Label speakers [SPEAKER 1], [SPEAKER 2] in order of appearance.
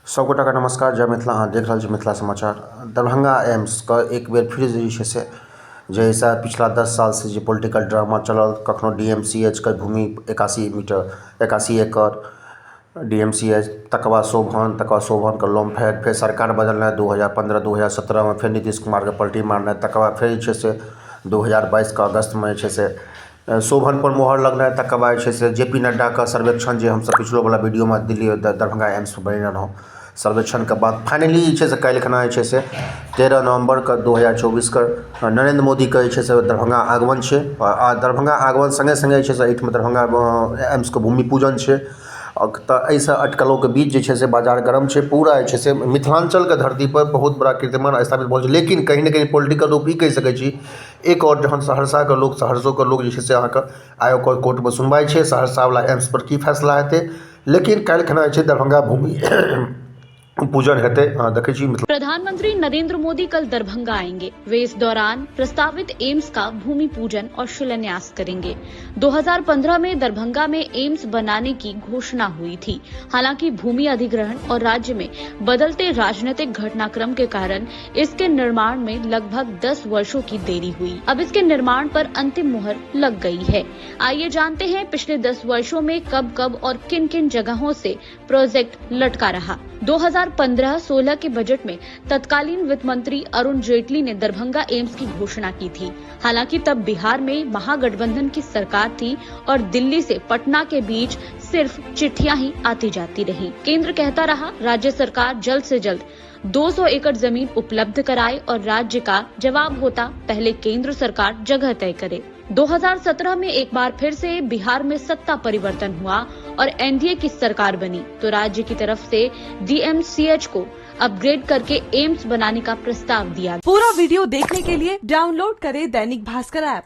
[SPEAKER 1] सबगोटा का नमस्कार। जय मिथिला। अहाँ देख रहल छी मिथिला समाचार। दरभंगा एम्स का एक बेर फिर जे छै से जैसा पिछला 10 साल से जो पॉलिटिकल ड्रामा चलल, कखनो DMCH के भूमि 81 एकड़ DMCH, तकर बाद शोभन के लॉन्ग फिर सरकार बदलना 2015-2017 में, फिर नीतीश कुमार के पलटी मारना, तकर बाद फिर जे छै से 2022 के अगस्त में जे छै से शोभन पर मोहर लगना, तकर बाद जे छै से JP नड्डा का सर्वेक्षण जो हम सब पिछलो वाला वीडियो में दिल्ली दरभंगा एम्स में बने रहूँ, सर्वेक्षण के बाद फाइनली जे छै से काल्हि खना जे छै से 13 नवंबर के 2024 के नरेंद्र मोदी के जे छै से दरभंगा आगमन छै। आ दरभंगा आगमन संगे संगे जे छै से एहिठाम दरभंगा एम्स के भूमि पूजन छै। तऽ एहिसँ अटकलों के बीच जे छै से बाजार गरम छै। पूरा जे छै से मिथिलांचल के धरती पर बहुत बड़ा कीर्तिमान स्थापित भऽ छै। लेकिन कहीं ना कहीं पॉलिटिकल रूप ई कहि सकै छी, एक और जहन सहरसा के लोग जे छै से अहाँके आयो कोर्ट में सुनवाई छै, सहरसा वाला एम्स पर की फैसला हेतै। लेकिन काल्हि खना जे छै दरभंगा भूमि पूजन हेतै। देखै छी
[SPEAKER 2] प्रधानमंत्री नरेंद्र मोदी कल दरभंगा आएंगे। वे इस दौरान प्रस्तावित एम्स का भूमि पूजन और शिलान्यास करेंगे। 2015 में दरभंगा में एम्स बनाने की घोषणा हुई थी। हालांकि भूमि अधिग्रहण और राज्य में बदलते राजनीतिक घटनाक्रम के कारण इसके निर्माण में लगभग 10 वर्षों की देरी हुई। अब इसके निर्माण पर अंतिम मुहर लग गई है। आइए जानते हैं पिछले 10 वर्षों में कब और किन किन जगहों से प्रोजेक्ट लटका रहा। 2015-16 के बजट में तत्कालीन वित्त मंत्री अरुण जेटली ने दरभंगा एम्स की घोषणा की थी। हालांकि तब बिहार में महागठबंधन की सरकार थी और दिल्ली से पटना के बीच सिर्फ चिट्ठियां ही आती जाती रही। केंद्र कहता रहा राज्य सरकार जल्द से जल्द 200 एकड़ जमीन उपलब्ध कराए और राज्य का जवाब होता पहले केंद्र सरकार जगह तय करे। 2017 में एक बार फिर से बिहार में सत्ता परिवर्तन हुआ और NDA की सरकार बनी तो राज्य की तरफ से DMCH को अपग्रेड करके एम्स बनाने का प्रस्ताव दिया।
[SPEAKER 3] पूरा वीडियो देखने के लिए डाउनलोड करें दैनिक भास्कर ऐप।